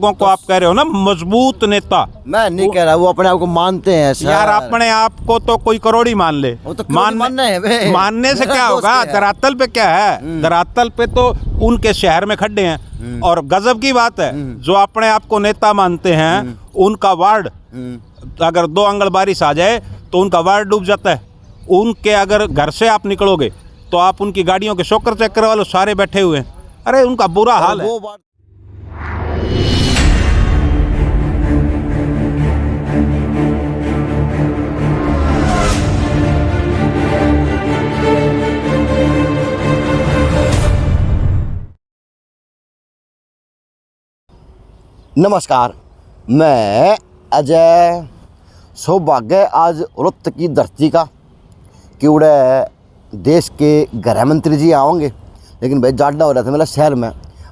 लोगों को आप कह रहे हो ना मजबूत नेता, मैं नहीं कह रहा, वो अपने आप को मानते हैं सर। यार अपने आप को तो कोई करोड़ी मान ले, वो तो मानने है बे। मानने से क्या होगा? धरातल पे क्या है? धरातल पे तो उनके शहर में खड्डे हैं। और गजब की बात है, जो अपने आप को नेता मानते हैं उनका वार्ड अगर 2 अंगल बारिश आ जाए तो उनका वार्ड डूब जाता है। उनके अगर घर से आप निकलोगे तो आप उनकी गाड़ियों के शोकर चेक करवा लो, सारे बैठे हुए हैं। अरे उनका बुरा हाल है। नमस्कार, मैं अजय। सौभाग्य आज रुत की धरती का कि उड़े देश के गृह मंत्री जी आओगे, लेकिन भाई जाडा हो रहा था मेरा शहर में।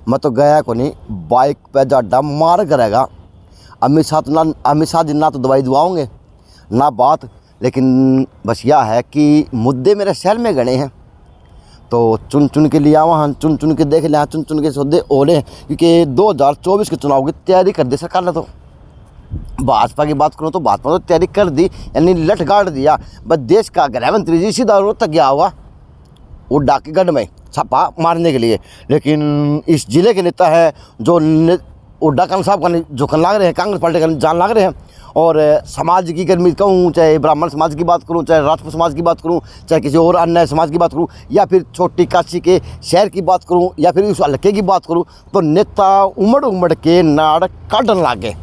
मैं तो गया को नहीं, बाइक पे जाडा मार करेगा। अमित शाह जी ना तो दवाई दुआओगे ना बात, लेकिन बस यह है कि मुद्दे मेरे शहर में गणे हैं तो चुन चुन के लिया वहाँ, चुन चुन के देख लिया, चुन चुन के सौदे हो रहे हैं। क्योंकि 2024 के चुनाव की तैयारी कर दी सरकार ने। तो भाजपा की बात करूँ तो भाजपा तो तैयारी कर दी, यानी लठ गाड़ दिया। बस देश का गृह मंत्री जी सीधा रोड तक गया हुआ वो डाकीगढ़ में छापा मारने के लिए। लेकिन इस जिले के नेता है जो उड्डा खान साहब का झुकन लाग रहे हैं, कांग्रेस पार्टी का जान लाग रहे हैं। और समाज की गर्मी कहूँ, चाहे ब्राह्मण समाज की बात करूँ, चाहे राजपूत समाज की बात करूँ, चाहे किसी और अन्य समाज की बात करूँ, या फिर छोटी काशी के शहर की बात करूँ, या फिर उस हल्के की बात करूँ, तो नेता उमड़ के नाड़ काटन लागे।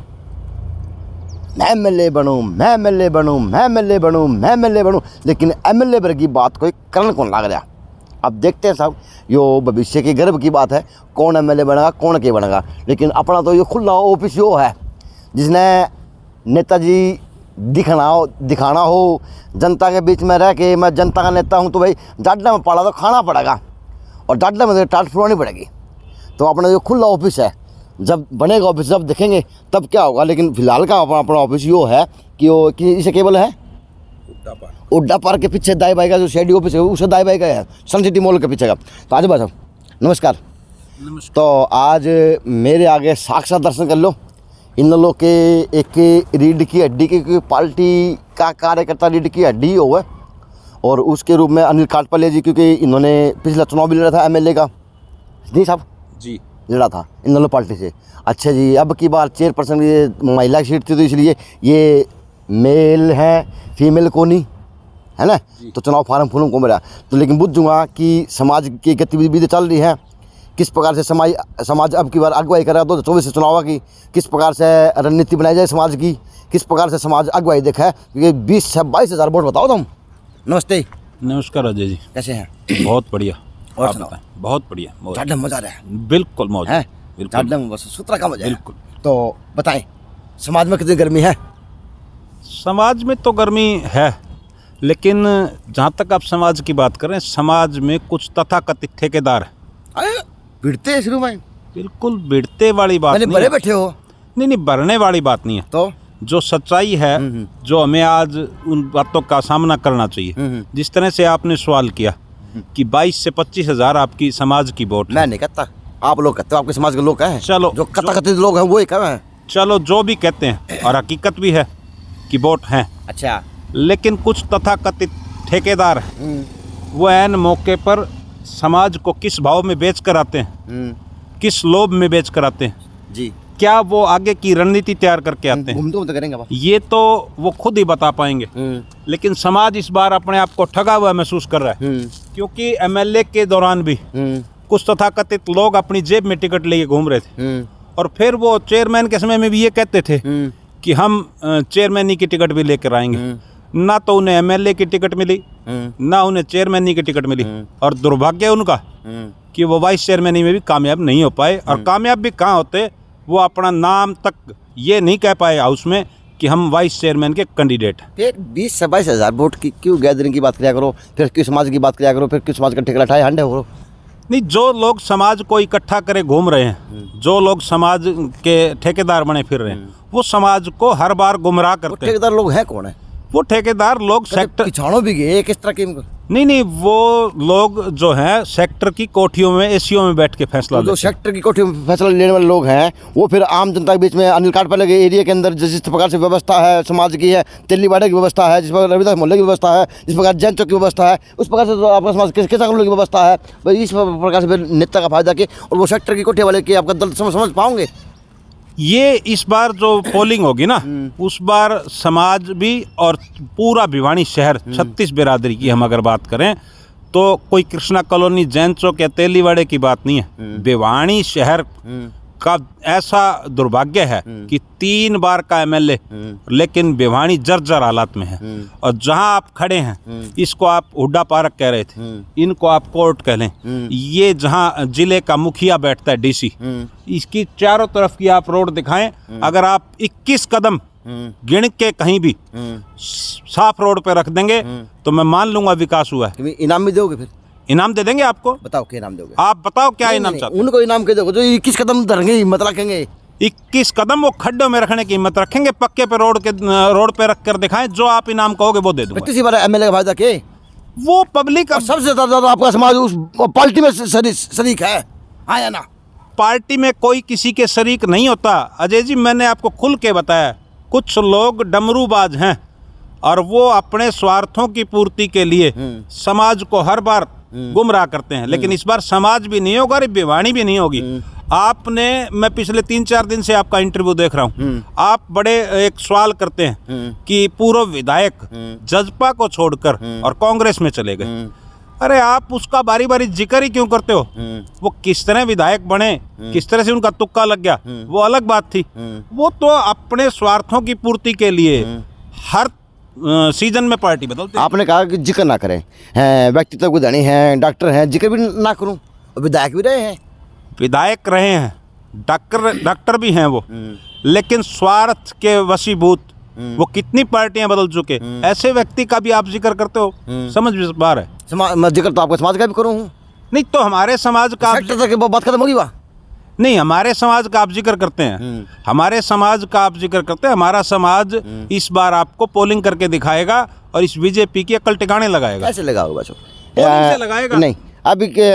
मैं एमएलए बनूँ, मैं एमएलए बनूँ, मैं एमएलए बनूँ, मैं एमएलए बनूँ। लेकिन एमएलए पर की बात कोई करण कौन लाग रहा? अब देखते हैं साहब, यो भविष्य के गर्व की बात है, कौन एमएलए बनेगा, कौन के बनेगा। लेकिन अपना तो ये खुला ऑफिस यो है जिसने नेताजी दिखाना हो जनता के बीच में रह के, मैं जनता का नेता हूँ। तो भाई जाडा में पड़ा तो खाना पड़ेगा और जाडा में टाट फुलानी पड़ेगी। तो अपना जो खुला ऑफिस है, जब बनेगा ऑफिस, जब देखेंगे तब क्या होगा। लेकिन फिलहाल का अपना ऑफिस यो है कि इसे केवल है उड्डा पार्क के पीछे दाई भाई का जो शेडी ऑफिस है, उसे दाई भाई का है, सन सिटी मॉल के पीछे का। तो आज बात नमस्कार। तो आज मेरे आगे साक्षात दर्शन कर लो इन लोगों के एक रीढ़ की हड्डी की पार्टी का कार्यकर्ता, रीढ़ की हड्डी हो, और उसके रूप में अनिल काटपाले जी, क्योंकि इन्होंने पिछला चुनाव भी लड़ा था एमएलए का, जी साहब जी लड़ा था इन दोनों पार्टी से। अच्छा जी, अब की बार चेयरपर्सन की महिला सीट थी, तो इसलिए ये मेल है, फीमेल को नहीं है ना, तो चुनाव फार्म फूलूँ को मेरा तो। लेकिन बुझूँगा कि समाज की गतिविधि चल रही है, किस प्रकार से समाज अब की बार अगुवाई करा 2024 से चुनाव की, किस प्रकार से रणनीति बनाई जाए समाज की, किस प्रकार से समाज अगुवाई देखा है। क्योंकि 20 से 22 हज़ार वोट बताओ तुम। नमस्ते। नमस्कार अजय जी, कैसे हैं? बहुत बढ़िया। और आप बताएं? बहुत बढ़िया, जाडा मजा आ रहा है। बिल्कुल मौज है, जाडा में बस सूत्रा का मजा है। बिल्कुल। तो बताएं, समाज में कितनी गर्मी है? समाज में तो गर्मी है, लेकिन जहाँ तक आप समाज की बात करें, समाज में कुछ तथाकथित ठेकेदार है। भिड़ते शुरू में? बिल्कुल भिड़ते वाली बात नहीं, बड़े बैठे हो। नहीं, भरने वाली बात नहीं है। तो जो सच्चाई है, जो हमें आज उन बातों का सामना करना चाहिए। जिस तरह से आपने सवाल किया कि 22 से 25 हज़ार आपकी समाज की वोट, मैं नहीं कहता, आप लोग कहते हो, आपके समाज के लोग हैं। चलो, जो कथित लोग हैं वो ही कह रहे हैं। चलो जो भी कहते हैं, और हकीकत भी है कि वोट हैं। अच्छा, लेकिन कुछ तथाकथित ठेकेदार हैं, वो ऐन मौके पर समाज को किस भाव में बेच कर आते हैं, किस लोभ में बेच कर आते हैं जी, क्या वो आगे की रणनीति तैयार करके आते हैं, तो करेंगे ये तो वो खुद ही बता पाएंगे। लेकिन समाज इस बार अपने आप को ठगा हुआ महसूस कर रहा है, क्योंकि एमएलए के दौरान भी कुछ तथाकथित लोग अपनी जेब में टिकट लेके घूम रहे थे, और फिर वो चेयरमैन के समय में भी ये कहते थे कि हम चेयरमैनी की टिकट भी लेकर आएंगे। ना तो उन्हें एमएलए की टिकट मिली, ना उन्हें चेयरमैनी की टिकट मिली, और दुर्भाग्य उनका कि वो वाइस चेयरमैनी में भी कामयाब नहीं हो पाए। और कामयाब भी कहाँ होते, वो अपना नाम तक ये नहीं कह पाए हाउस में कि हम वाइस चेयरमैन के कैंडिडेट हैं। फिर 20 से 22 हज़ार वोट की क्यों गैदरिंग की बात किया करो, फिर क्यों समाज की बात किया करो, फिर क्यों समाज का ठेका उठाए हंडे हो। नहीं, जो लोग समाज को इकट्ठा करे घूम रहे हैं, जो लोग समाज के ठेकेदार बने फिर रहे हैं, वो समाज को हर बार गुमराह करते हैं। ठेकेदार लोग हैं कौन है? वो ठेकेदार लोग सेक्टर किसानों भी गए किस तरह की नहीं, वो लोग जो हैं सेक्टर की कोठियों में एसीओ में बैठ के फैसला जो लेते हैं। सेक्टर की कोठियों में फैसला लेने वाले लोग हैं वो फिर आम जनता के बीच में अनिल काटपाले के एरिया के अंदर जिस प्रकार से व्यवस्था है समाज की है, तेलीवाड़ा की व्यवस्था है, जिस प्रकार रविदास मोहल्ले की व्यवस्था है, जिस प्रकार जैन चौक की व्यवस्था है, उस प्रकार से तो आपका समाज किसान की व्यवस्था है। भाई इस प्रकार से फिर नेता का फायदा के और वो सेक्टर की कोठिया वाले की आपका दल समझ पाओगे। ये इस बार जो पोलिंग होगी ना उस बार समाज भी और पूरा भिवानी शहर 36 बिरादरी की हम अगर बात करें तो कोई कृष्णा कॉलोनी जैन चौक या तेलीवाड़े की बात नहीं है। भिवानी शहर का ऐसा दुर्भाग्य है कि 3 बार का एमएलए लेकिन भिवानी जर्जर हालात में है। और जहां आप खड़े हैं इसको आप हुड्डा पार्क कह रहे थे, इनको आप कोर्ट कह लें। ये जहां जिले का मुखिया बैठता है डीसी, इसकी चारों तरफ की आप रोड दिखाएं, अगर आप 21 कदम गिन के कहीं भी साफ रोड पे रख देंगे तो मैं मान लूंगा विकास हुआ है। इनाम भी दोगे? फिर इनाम दे देंगे आपको। बताओ क्या इनाम दोगे? आप बताओ क्या इनाम चाहते हैं? उनको इनाम के दोगे जो 21 कदम धरेंगे, हिम्मत रखेंगे। 21 कदम वो खड्डों में रखने की हिम्मत रखेंगे, पक्के पे रोड पे रख कर दिखाएं, जो आप इनाम कहोगे वो दे दूंगा। किसी बार एमएलए का फायदा के वो पब्लिक सबसे ज्यादा आपका समाज उस पार्टी में शरीक है, हाँ या ना? पार्टी में कोई किसी के शरीक नहीं होता अजय जी, मैंने आपको खुल के बताया। कुछ लोग डमरूबाज हैं और वो अपने स्वार्थों की पूर्ति के लिए समाज को हर बार गुमराह करते हैं, लेकिन इस बार समाज भी नहीं होगा और भिवानी भी नहीं होगी। आपने, मैं पिछले 3-4 दिन से आपका इंटरव्यू देख रहा हूँ, आप बड़े एक सवाल करते हैं कि पूर्व विधायक जजपा को छोड़कर और कांग्रेस में चले गए। अरे आप उसका बारी बारी जिक्र ही क्यों करते हो? वो किस तरह विधायक बने, किस तरह से उनका तुक्का लग गया, वो अलग बात थी। वो तो अपने स्वार्थों की पूर्ति के लिए हर सीजन में पार्टी बदलते हैं। आपने कहा कि जिक्र ना करें, हैं व्यक्तित्व को धनी हैं, डॉक्टर हैं, जिक्र भी ना करूं, विधायक भी रहे हैं। विधायक रहे हैं, डॉक्टर भी हैं वो, लेकिन स्वार्थ के वशीभूत वो कितनी पार्टियां बदल चुके, ऐसे व्यक्ति का भी आप जिक्र करते हो, समझ बार है। मैं जिक्र तो आपका समाज का भी करूँ नहीं तो हमारे समाज का बात खत्म होगी। वाह नहीं, हमारे समाज का आप जिक्र करते हैं, हमारे समाज का आप जिक्र करते हैं। हमारा समाज इस बार आपको पोलिंग करके दिखाएगा और इस बीजेपी की अकल टिकाने लगाएगा। कैसे लगाओगे बच्चों? पोलिंग से लगाएगा नहीं। अभी के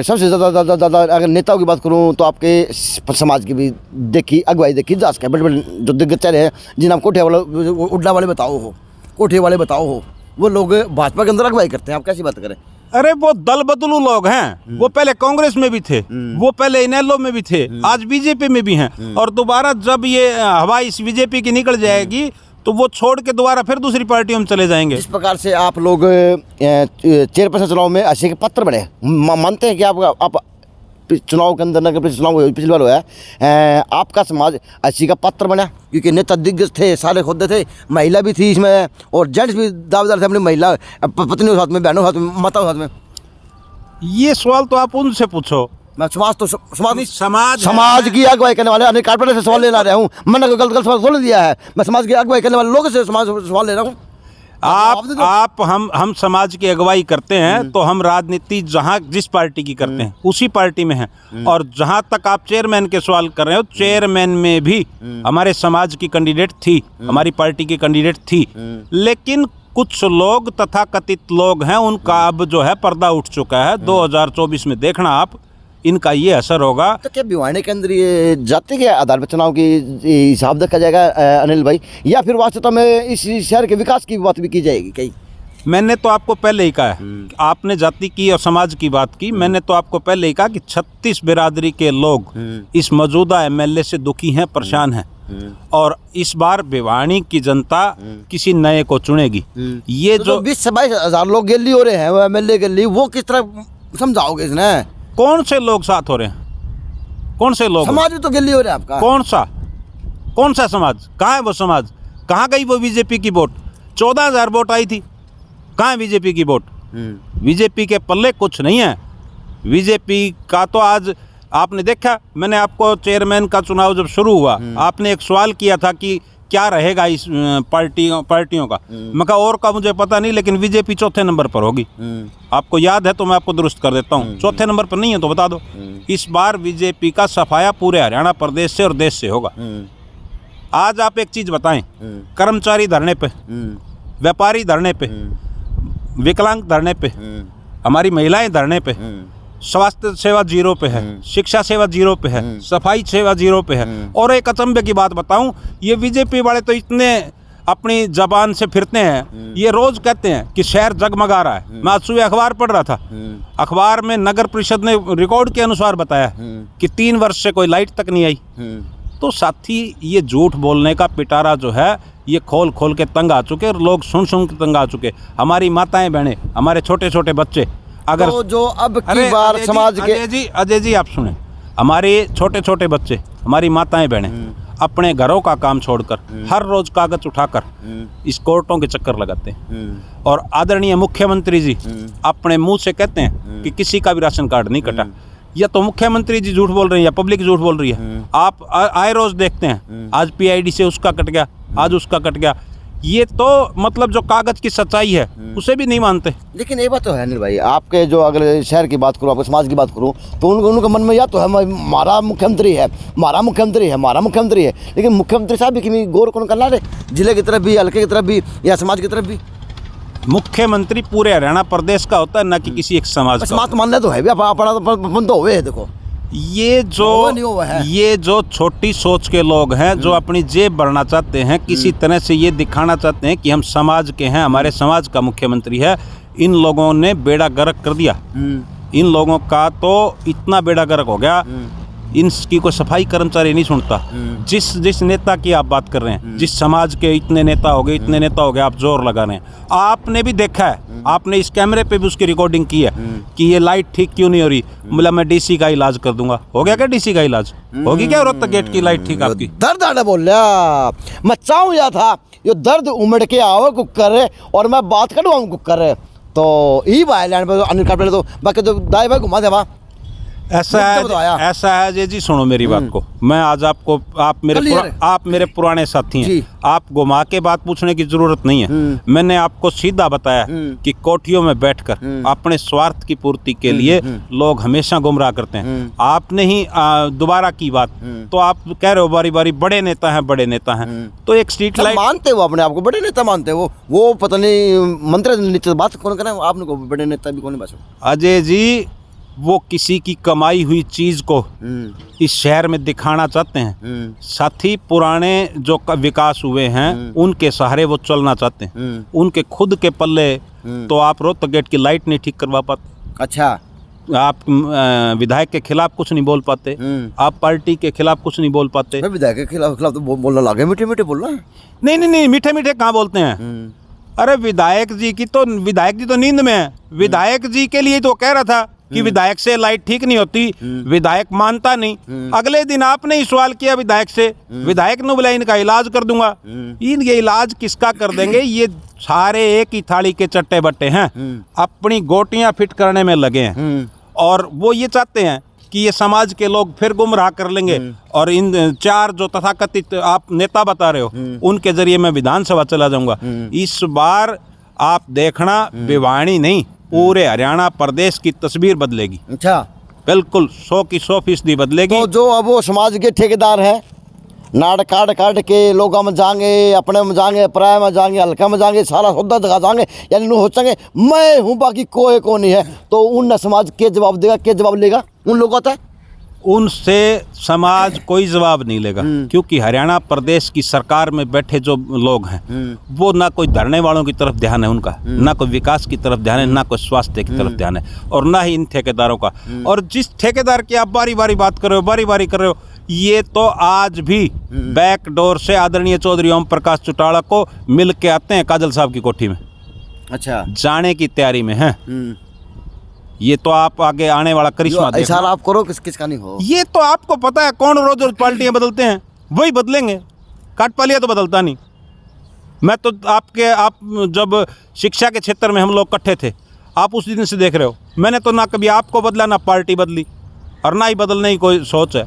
सबसे ज़्यादा अगर नेताओं की बात करूं तो आपके समाज की भी देखी अगुवाई देखी जा सके, बड़े बड़े जो दिग्गज चेहरे हैं जिन्हें आप कोठे वाले उड्डा वाले बताओ हो, कोठे वाले बताओ हो, वो लोग भाजपा के अंदर अगुवाई करते हैं। आप कैसी बात करें? अरे वो दल बदलू लोग हैं, वो पहले कांग्रेस में भी थे, वो पहले इनेलो में भी थे, आज बीजेपी में भी हैं, और दोबारा जब ये हवा इस बीजेपी की निकल जाएगी तो वो छोड़ के दोबारा फिर दूसरी पार्टियों में चले जाएंगे। इस प्रकार से आप लोग चेयरपर्सन चुनाव में अच्छे के पत्र बने, मानते हैं कि आप चुनाव के अंदर नगर परिषद चुनाव पिछली बार हुआ है, आपका समाज अच्छी का पत्र बना क्योंकि नेता दिग्गज थे, सारे खुद थे, महिला भी थी इसमें और जेंट्स भी दावेदार थे अपनी महिला पत्नियों के साथ में, बहनों के साथ में, माताओं के साथ में। ये सवाल तो आप उनसे पूछो। मैं समाज की अगुवाई करने वाले अनिल काटपाले से सवाल लेना रहा हूँ। मैंने गलत सवाल खोल दिया है। मैं समाज की अगुवाई करने वाले लोगों से सवाल ले रहा हूँ। हम समाज की अगुवाई करते हैं तो हम राजनीति जहां जिस पार्टी की करते हैं उसी पार्टी में हैं। और जहां तक आप चेयरमैन के सवाल कर रहे हो, चेयरमैन में भी हमारे समाज की कैंडिडेट थी, हमारी पार्टी की कैंडिडेट थी, लेकिन कुछ लोग तथाकथित लोग हैं उनका अब जो है पर्दा उठ चुका है। 2024 में देखना आप, इनका ये असर होगा। तो क्या भिवानी के अंदर ये जाति के आधार पर चुनाव की हिसाब रखा जाएगा अनिल भाई, या फिर वास्तव में इस शहर के विकास की बात भी की जाएगी? कहीं मैंने तो आपको पहले ही कहा है, आपने जाति की और समाज की बात की, मैंने तो आपको पहले ही कहा कि 36 बिरादरी के लोग इस मौजूदा एमएलए से दुखी हैं, परेशान हैं, और इस बार भिवानी की जनता किसी नए को चुनेगी। ये तो जो 20 से 22 हज़ार लोग गिल्ली हो रहे हैं वो एमएलए के लिए, वो किस तरह समझाओगे इसने? कौन से लोग साथ हो रहे हैं? कौन से लोग? समाज भी तो गिल्ली हो रहा है आपका। कौन सा समाज? कहाँ है वो समाज? कहाँ गई वो बीजेपी की वोट? 14,000 वोट आई थी, कहाँ है बीजेपी की वोट? बीजेपी के पल्ले कुछ नहीं है। बीजेपी का तो आज आपने देखा, मैंने आपको चेयरमैन का चुनाव जब शुरू हुआ, आपने एक सवाल किया था कि क्या रहेगा इस पार्टियों का। मैं कहा और का मुझे पता नहीं, लेकिन बीजेपी चौथे नंबर पर होगी। आपको याद है तो मैं आपको दुरुस्त कर देता हूँ, चौथे नंबर पर नहीं है तो बता दो। इस बार बीजेपी का सफाया पूरे हरियाणा प्रदेश से और देश से होगा। आज आप एक चीज बताएं, कर्मचारी धरने पे व्यापारी धरने पे, विकलांग धरने पे, हमारी महिलाएं धरने पे, स्वास्थ्य सेवा 0 पे है, शिक्षा सेवा 0 पे है, सफाई सेवा 0 पे है। और एक अचंभे की बात बताऊं, ये बीजेपी वाले तो इतने अपनी जबान से फिरते हैं, ये रोज कहते हैं कि शहर जगमगा रहा है। मैं आज सुबह अखबार पढ़ रहा था, अखबार में नगर परिषद ने रिकॉर्ड के अनुसार बताया कि 3 वर्ष से कोई लाइट तक नहीं आई। तो साथी ये झूठ बोलने का पिटारा जो है ये खोल खोल के तंग आ चुके और लोग सुन सुन के तंग आ चुके। हमारी माताएं बहनें, हमारे छोटे छोटे बच्चे, अगर तो जो अब की बार समाज के अजय जी आप सुने, हमारे छोटे छोटे बच्चे, हमारी माताएं बहनें अपने घरों का काम छोड़कर हर रोज कागज उठाकर इस कोर्टों के चक्कर लगाते हैं। और आदरणीय मुख्यमंत्री जी अपने मुंह से कहते हैं कि किसी का भी राशन कार्ड नहीं कटा। या तो मुख्यमंत्री जी झूठ बोल रहे हैं या पब्लिक झूठ बोल रही है। आप आए रोज देखते हैं, आज पीआईडी से उसका कट गया, आज उसका कट गया। ये तो मतलब जो कागज की सच्चाई है उसे भी नहीं मानते। लेकिन ये बात तो है अनिल भाई, आपके जो अगले शहर की बात करूँ, आपके समाज की बात करूँ, तो उनके मन में या तो है हमारा मुख्यमंत्री है, हमारा मुख्यमंत्री है, हमारा मुख्यमंत्री है। लेकिन मुख्यमंत्री साहब भी कि गौर कौन करना रहे, जिले की तरफ भी, हल्के की तरफ भी, या समाज की तरफ भी। मुख्यमंत्री पूरे हरियाणा प्रदेश का होता है, ना कि किसी एक समाज का। समाज तो मानने तो है भी, अपना तो हुए है। देखो ये जो छोटी सोच के लोग हैं, जो अपनी जेब भरना चाहते हैं, किसी तरह से ये दिखाना चाहते हैं कि हम समाज के हैं, हमारे समाज का मुख्यमंत्री है, इन लोगों ने बेड़ा गर्क कर दिया। इन लोगों का तो इतना बेड़ा गर्क हो गया, इनकी कोई सफाई कर्मचारी नहीं सुनता। जिस नेता की आप बात कर रहे हैं, जिस समाज के इतने नेता हो गए, इतने नेता हो गए, आप जोर लगा रहे हैं। आपने भी देखा है, आपने इस कैमरे पे भी उसकी रिकॉर्डिंग की है कि ये लाइट ठीक क्यों नहीं हो रही। मतलब मैं डीसी का इलाज कर दूंगा। हो गया क्या डीसी का इलाज? होगी क्या रोहतक गेट की लाइट ठीक आपकी? दर्द आने बोल रहा मैं चाहूँ या था ये दर्द उमड़ के आओ कुकर और मैं बात करूँ कुकर तो यही भाई लैंड पर अनिल काट तो बाकी तो दाई भाई घुमा देवा। ऐसा है अजय जी, सुनो मेरी बात को। मैं आज आपको, आप मेरे पुराने साथी हैं, आप घुमा के बात पूछने की जरूरत नहीं है। मैंने आपको सीधा बताया कि कोठियों में बैठकर अपने स्वार्थ की पूर्ति के लिए लोग हमेशा गुमराह करते हैं। आपने ही दोबारा की बात, तो आप कह रहे हो बारी बारी बड़े नेता हैं, बड़े नेता हैं। तो एक स्ट्रीट लाइट मानते हो अपने आप को बड़े नेता मानते हो, वो पता नहीं मंत्री बात कौन करें, आपने को बड़े नेता भी कौन बचा। अजय जी, वो किसी की कमाई हुई चीज को इस शहर में दिखाना चाहते हैं। साथ ही पुराने जो विकास हुए हैं उनके सहारे वो चलना चाहते हैं। उनके खुद के पल्ले तो आप रोहतक गेट की लाइट नहीं ठीक करवा पाते। अच्छा, आप विधायक के खिलाफ कुछ नहीं बोल पाते, आप पार्टी के खिलाफ कुछ नहीं बोल पाते। विधायक के खिलाफ तो बोलना लगे, मीठे मीठे बोलना। नहीं, मीठे मीठे कहाँ बोलते हैं। अरे विधायक जी तो नींद में है। विधायक जी के लिए तो कह रहा था कि विधायक से लाइट ठीक नहीं होती, विधायक मानता नहीं। अगले दिन आपने ही सवाल किया विधायक से, विधायक ने बोला इनका इलाज कर दूंगा। ये इलाज किसका कर देंगे? ये सारे एक ही थाली के चट्टे बट्टे हैं, अपनी गोटियां फिट करने में लगे हैं। और वो ये चाहते हैं कि ये समाज के लोग फिर गुमराह कर लेंगे। और इन 4 जो तथाकथित आप नेता बता रहे हो, उनके जरिए मैं विधानसभा चला जाऊंगा। इस बार आप देखना, भिवानी नहीं पूरे हरियाणा प्रदेश की तस्वीर बदलेगी। अच्छा, बिल्कुल 100 की 100% बदलेगी। तो जो अब वो समाज के ठेकेदार हैं, नाड़ काट के लोगों में जाएंगे, अपने में जाएंगे, पराये में जाएंगे, हल्का में जाएंगे, सारा सौदा दिखा जाएंगे, यानी सोचेंगे मैं हूँ बाकी कोई नहीं है। तो उन समाज के जवाब देगा, के जवाब लेगा उन लोगों का? उनसे समाज कोई जवाब नहीं लेगा, क्योंकि हरियाणा प्रदेश की सरकार में बैठे जो लोग हैं वो ना कोई धरने वालों की तरफ ध्यान है उनका, ना कोई विकास की तरफ ध्यान है, ना कोई स्वास्थ्य की तरफ ध्यान है, और ना ही इन ठेकेदारों का। और जिस ठेकेदार की आप बारी बारी बात कर रहे हो, ये तो आज भी बैक डोर से आदरणीय चौधरी ओम प्रकाश चौटाला को मिल के आते हैं काजल साहब की कोठी में। अच्छा, जाने की तैयारी में है। ये तो आप आगे आने वाला करिश्मा ऐसा आप करो किसका नहीं हो। ये तो आपको पता है कौन रोज रोज पार्टियां बदलते हैं, वही बदलेंगे। काटपालिया तो बदलता नहीं। मैं तो आप जब शिक्षा के क्षेत्र में हम लोग इकट्ठे थे, आप उस दिन से देख रहे हो, मैंने तो ना कभी आपको बदला, ना पार्टी बदली, और ना ही बदलने की कोई सोच है।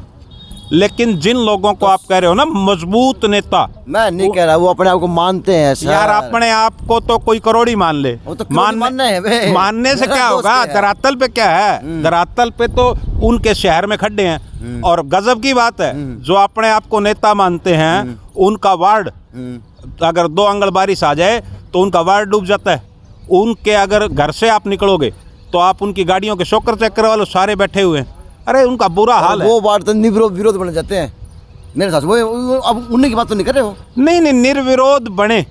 लेकिन जिन लोगों को आप कह रहे हो ना मजबूत नेता, मैं नहीं कह रहा, वो अपने आप को मानते हैं सर। यार अपने आप को तो कोई करोड़ी मान ले, तो मानने से क्या होगा? धरातल पे क्या है? धरातल पे तो उनके शहर में खड्डे हैं। और गजब की बात है, जो अपने आप को नेता मानते हैं उनका वार्ड अगर 2 अंगल बारिश आ जाए तो उनका वार्ड डूब जाता है। उनके अगर घर से आप निकलोगे तो आप उनकी गाड़ियों के शॉकर चेक करवा लो, सारे बैठे हुए हैं। अरे उनका बुरा हाल है। वो वार्ड तो विरोध बन जाते हैं मेरे साथ। वो अब उन्हीं की बात तो नहीं कर रहे हो। नहीं, निर्विरोध बने,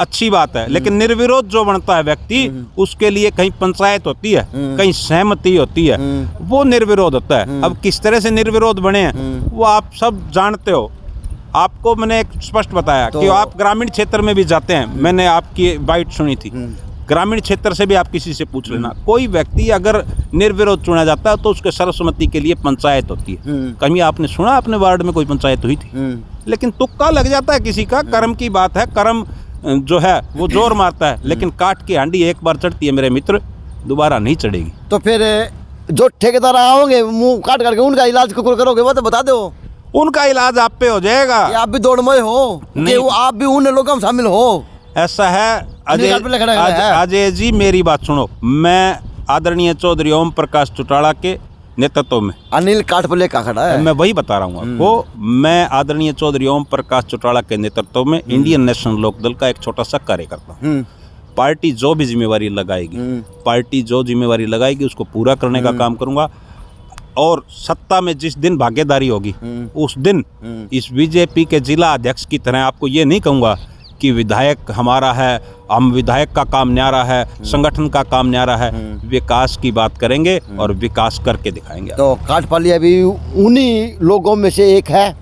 अच्छी बात है, लेकिन निर्विरोध जो बनता है व्यक्ति, उसके लिए कहीं पंचायत होती है, कहीं सहमति होती है, वो निर्विरोध होता है। अब किस तरह से निर्विरोध बने हैं वो आप सब जानते हो। आपको मैंने एक स्पष्ट बताया कि आप ग्रामीण क्षेत्र में भी जाते हैं, मैंने आपकी बाइट सुनी थी, ग्रामीण क्षेत्र से भी आप किसी से पूछ लेना, कोई व्यक्ति अगर निर्विरोध चुना जाता है तो उसके सर्वसम्मति के लिए पंचायत होती है। कभी आपने सुना अपने वार्ड में कोई पंचायत हुई थी? लेकिन तुक्का लग जाता है किसी का, कर्म की बात है, कर्म जो है वो जोर मारता है, लेकिन काट की हांडी एक बार चढ़ती है मेरे मित्र, दोबारा नहीं चढ़ेगी। तो फिर जो ठेकेदार आओगे मुंह काट करके उनका इलाज करोगे वो तो बता दो। उनका इलाज आप पे हो जाएगा। आप भी दौड़मय हो कि वो आप भी उन लोगों में शामिल हो, ऐसा है अजय जी, मेरी बात सुनो। मैं आदरणीय चौधरी ओम प्रकाश चौटाला के नेतृत्व में, अनिल काठपल्ले का खड़ा है, मैं वही बता रहा हूँ आपको, मैं आदरणीय चौधरी ओम प्रकाश चौटाला के नेतृत्व में इंडियन नेशनल लोकदल का एक छोटा सा कार्यकर्ता हूँ। पार्टी जो भी जिम्मेवारी लगाएगी उसको पूरा करने का काम करूंगा। और सत्ता में जिस दिन भागीदारी होगी उस दिन इस बीजेपी के जिला अध्यक्ष की तरह आपको ये नहीं कहूँगा कि विधायक हमारा है, हम विधायक का काम न्यारा है, संगठन का काम न्यारा है, विकास की बात करेंगे और विकास करके दिखाएंगे। तो काठपालिया भी उन्हीं लोगों में से एक है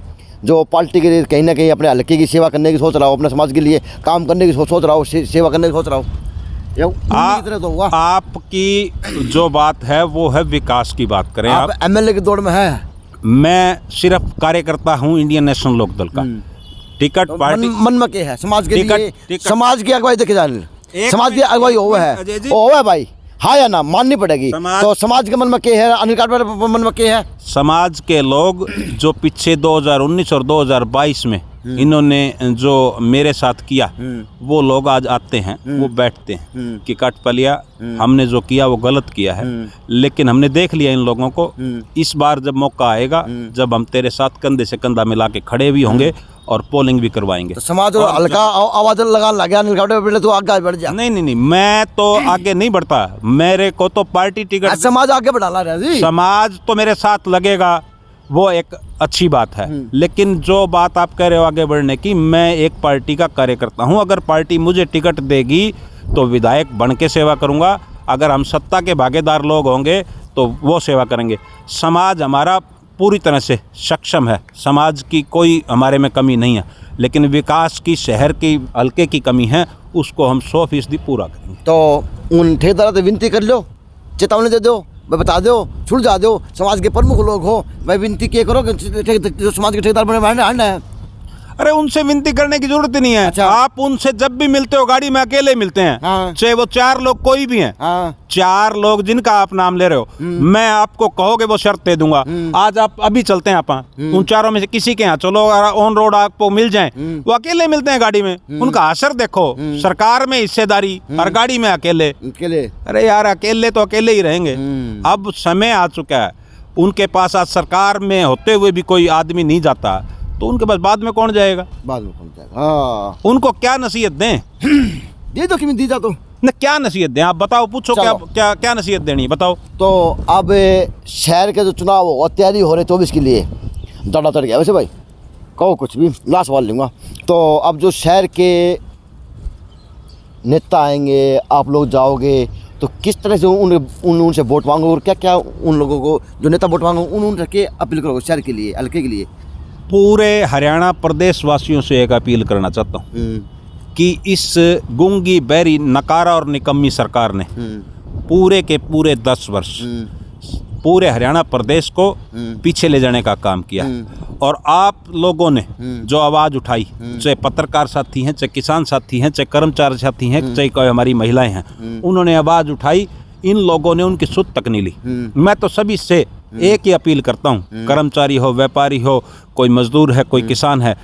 जो पार्टी के लिए कहीं ना कहीं अपने हल्के की सेवा करने की सोच रहा हो, अपने समाज के लिए काम करने की सोच रहा हो, सेवा करने की सोच रहा हो। तो हुआ आपकी जो बात है वो है विकास की बात करें। आप एमएलए की दौड़ में है, मैं सिर्फ कार्यकर्ता हूँ इंडियन नेशनल लोकदल का। टिकट तो पार्टी मन में क्या है समाज के लिए, समाज की अगुवाई देखे जाने, समाज की अगुवाई हो है भाई, हाँ या ना माननी पड़ेगी। तो समाज के मन में क्या है, अनिल काठपल्ले मन में क्या है? समाज के लोग जो पीछे 2019 और 2022 में इन्होंने जो मेरे साथ किया, वो लोग आज आते हैं, वो बैठते हैं कि काठपलिया हमने जो किया वो गलत किया है, लेकिन हमने देख लिया इन लोगों को। इस बार जब मौका आएगा, जब हम तेरे साथ कंधे से कंधा मिला के खड़े भी होंगे और पोलिंग भी करवाएंगे। तो समाज और हल्का आवाज लगाने लगा, अनिल काठपल्ले तो आगे बढ़ जा। नहीं, मैं तो आगे नहीं बढ़ता, मेरे को तो पार्टी टिकट, समाज आगे बढ़ा रहा है, समाज तो मेरे साथ लगेगा, वो एक अच्छी बात है। लेकिन जो बात आप कह रहे हो आगे बढ़ने की, मैं एक पार्टी का कार्यकर्ता हूं। अगर पार्टी मुझे टिकट देगी तो विधायक बन के सेवा करूंगा, अगर हम सत्ता के भागीदार लोग होंगे तो वो सेवा करेंगे। समाज हमारा पूरी तरह से सक्षम है, समाज की कोई हमारे में कमी नहीं है, लेकिन विकास की, शहर की, हल्के की कमी है, उसको हम 100% पूरा करेंगे। तो उन ठेकेदारों से विनती कर लो, चेतावनी दे दो, मैं बता दो, सुलझा दो, समाज के प्रमुख लोग हो, मैं विनती किए करो कि जो समाज के ठेकेदार बने हंड है। अरे उनसे विनती करने की जरूरत ही नहीं है। अच्छा। आप उनसे जब भी मिलते हो गाड़ी में अकेले मिलते हैं, हाँ। चाहे वो 4 लोग कोई भी हैं, हाँ। 4 लोग जिनका आप नाम ले रहे हो, मैं आपको कहोगे वो शर्त दे दूंगा। आज आप अभी चलते हैं, आप उन 4 में से किसी के यहाँ चलो, ऑन रोड आपको मिल जाए, वो अकेले मिलते हैं गाड़ी में, उनका असर देखो, सरकार में हिस्सेदारी और गाड़ी में अकेले। अरे यार, अकेले तो अकेले ही रहेंगे। अब समय आ चुका है, उनके पास आज सरकार में होते हुए भी कोई आदमी नहीं जाता, तो उनके पास बाद में कौन जाएगा? हाँ। उनको क्या नसीहत दें? दे दो कि दी जा तो न, क्या नसीहत दें आप बताओ, पूछो क्या नसीहत देनी बताओ। तो अब शहर के जो चुनाव हो तैयारी हो रहे 24 के लिए, दड़ा चढ़ गया वैसे भाई, कहो कुछ भी, लास्ट सवाल लूँगा। तो अब जो शहर के नेता आएंगे, आप लोग जाओगे, तो किस तरह से उनसे वोट मांगो और क्या क्या उन लोगों को जो नेता वोट मांगो उनसे अपील करोगे शहर के लिए, हल्के के लिए? पूरे हरियाणा प्रदेश वासियों से एक अपील करना चाहता हूँ कि इस गूंगी बहरी नकारा और निकम्मी सरकार ने पूरे के पूरे 10 वर्ष पूरे हरियाणा प्रदेश को पीछे ले जाने का काम किया। और आप लोगों ने जो आवाज़ उठाई, चाहे पत्रकार साथी हैं, चाहे किसान साथी हैं, चाहे कर्मचारी साथी हैं, चाहे कोई हमारी महिलाएं हैं, उन्होंने आवाज़ उठाई, इन लोगों ने उनकी सुध तक नहीं ली। मैं तो सभी से एक ही अपील करता हूँ, कर्मचारी हो, व्यापारी हो, कोई मजदूर है, कोई किसान है,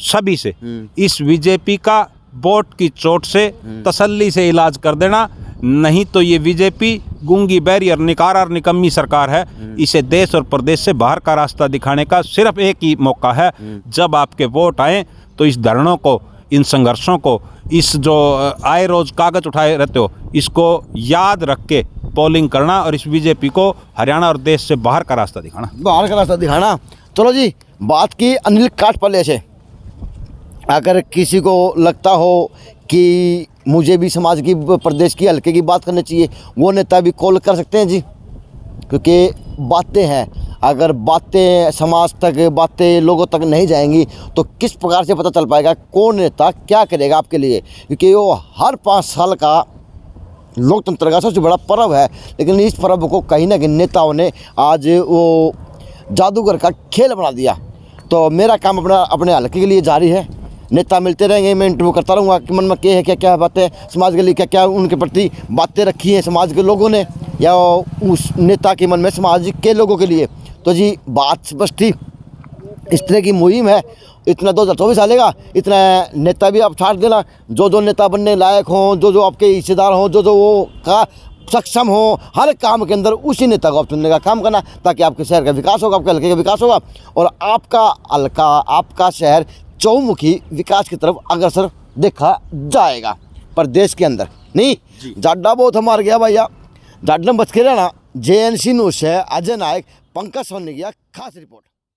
सभी से इस बीजेपी का वोट की चोट से तसल्ली से इलाज कर देना, नहीं तो ये बीजेपी गूंगी बहरी और निकारा और निकम्मी सरकार है। इसे देश और प्रदेश से बाहर का रास्ता दिखाने का सिर्फ एक ही मौका है, जब आपके वोट आए तो इस धरणों को इन संघर्षों को, इस जो आए रोज कागज उठाए रहते हो, इसको याद रख के पोलिंग करना और इस बीजेपी को हरियाणा और देश से बाहर का रास्ता दिखाना। बाहर का रास्ता दिखाना। चलो जी, बात की अनिल काठपल्ले से। अगर किसी को लगता हो कि मुझे भी समाज की, प्रदेश की, हल्के की बात करनी चाहिए, वो नेता भी कॉल कर सकते हैं जी, क्योंकि बातें हैं। अगर बातें समाज तक, बातें लोगों तक नहीं जाएंगी तो किस प्रकार से पता चल पाएगा कौन नेता क्या करेगा आपके लिए, क्योंकि वो हर 5 साल का लोकतंत्र का सबसे बड़ा पर्व है। लेकिन इस पर्व को कहीं ना कहीं नेताओं ने आज वो जादूगर का खेल बना दिया। तो मेरा काम अपने हल्के के लिए जारी है। नेता मिलते रहेंगे, मैं इंटरव्यू करता रहूँगा कि मन में क्या है, क्या क्या बातें समाज के लिए, क्या क्या उनके प्रति बातें रखी हैं समाज के लोगों ने या उस नेता के मन में समाज के लोगों के लिए। तो जी बात स्पष्ट थी, इस तरह की मुहिम है। इतना 2024 आएगा, इतना नेता भी आप छाट देना। जो नेता बनने लायक हों, जो आपके हिस्सेदार हों, जो वो का सक्षम हो, हर काम के अंदर उसी नेता को आप चुनने का काम करना, ताकि आपके शहर का विकास होगा, आपके हल्के का विकास होगा और आपका हल्का, आपका शहर चौमुखी विकास की तरफ अग्रसर देखा जाएगा। पर देश के अंदर नहीं, जाड्डा बहुत हमार गया भैया, जाड्डा बच के रहना। JNC न्यूज़ से अजय नायक, पंकज सोनी की खास रिपोर्ट।